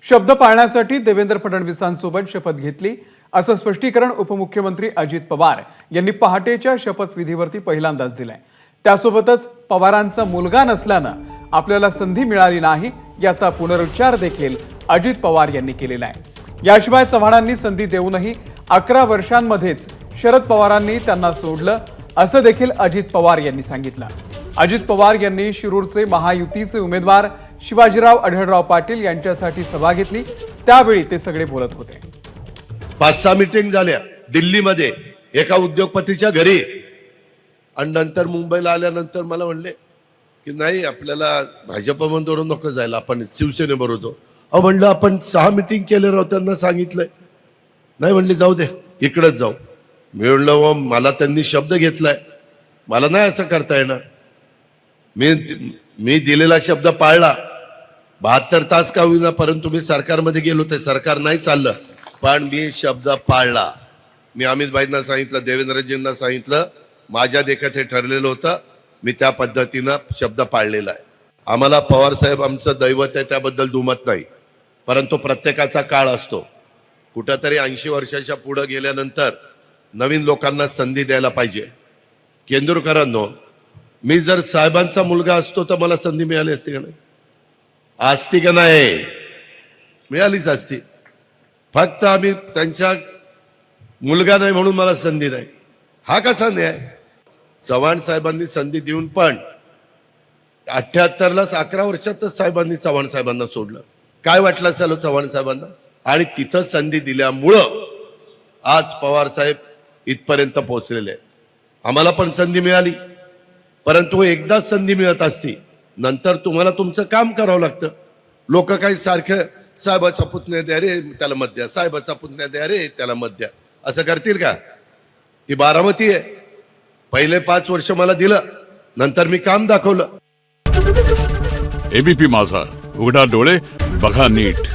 शब्द पाळण्यासाठी देवेंद्र फडणवीसांसोबत शपथ घेतली असं स्पष्टीकरण उपमुख्यमंत्री अजित पवार यांनी पहाटेच्या शपथविधीवरती पहिल्यांदाच दिलंय। त्यासोबतच पवारांचा मुलगा नसल्यानं आपल्याला संधी मिळाली नाही याचा पुनरुच्चार देखील अजित पवार यांनी केलेला आहे। याशिवाय चव्हाणांनी संधी देऊनही 11 वर्षांमध्येच शरद पवारांनी त्यांना सोडलं असं देखील अजित पवार यांनी सांगितलं। अजित पवार यांनी शिरूरचे महायुतीचे उमेदवार शिवाजीराव आढळराव पाटील यांच्यासाठी सभा घेतली, त्यावेळी ते सगळे बोलत होते। 5-6 मीटिंग झाल्या दिल्लीमध्ये एका उद्योगपतीच्या घरी, आणि नंतर मुंबईला आल्यानंतर मला म्हणले की नाही आपल्याला भाजपमध्ये नको जायला, आपण शिवसेनेबरोबर जाऊ। अहो म्हणलं आपण 6 मीटिंग केले राव, त्यांना सांगितलंय, नाही म्हणले जाऊ दे इकडेच जाऊ। मी म्हणलं मला त्यांनी शब्द घेतलाय, मला नाही असं करता येणार। मी दिलेला शब्द पाळला, 72 तास का होईना, परंतु मी सरकारमध्ये गेलो, ते सरकार नाही चाललं, पण मी शब्द पाळला। मी अमितभाईंना सांगितलं, देवेंद्रजींना सांगितलं, माझ्या देखत हे ठरलेलं होतं, मी त्या पद्धतीनं शब्द पाळलेला आहे। आम्हाला पवार साहेब आमचं दैवत आहे, त्याबद्दल दुमत नाही, परंतु प्रत्येकाचा काळ असतो। कुठंतरी 80 वर्षाच्या पुढे गेल्यानंतर नवीन लोकांना संधी द्यायला पाहिजे। केंद्रकरांनो, मी जर साहेबांचा मुलगा असतो तर मला संधी मिळाली असती का नाही? असती का नाही? मिळालीच असती। फक्त आम्ही त्यांच्या मुलगा नाही म्हणून मला संधी नाही, हा कसा न्याय? चव्हाण साहेबांनी संधी देऊन पण 78लाच 11 वर्षातच साहेबांनी चव्हाण साहेबांना सोडलं। काय वाटलं असेल चव्हाण साहेबांना? आणि तिथं संधी दिल्यामुळं आज पवार साहेब इथपर्यंत पोहोचलेले आहेत। आम्हाला पण संधी मिळाली, परंतु एकदा संधी मिळत असती, नंतर तुम्हाला तुमचं काम करावं लागतं। लोक काही सारखं साहेबाचा पुतण्या द्या रे त्याला मत द्या, साहेबाचा पुतण्या द्या रे त्याला मत द्या, असं करतील का? ती बारामती आहे, पहिले 5 वर्ष मला दिलं, नंतर मी काम दाखवलं। एबीपी माझा, उघडा डोळे बघा नीट।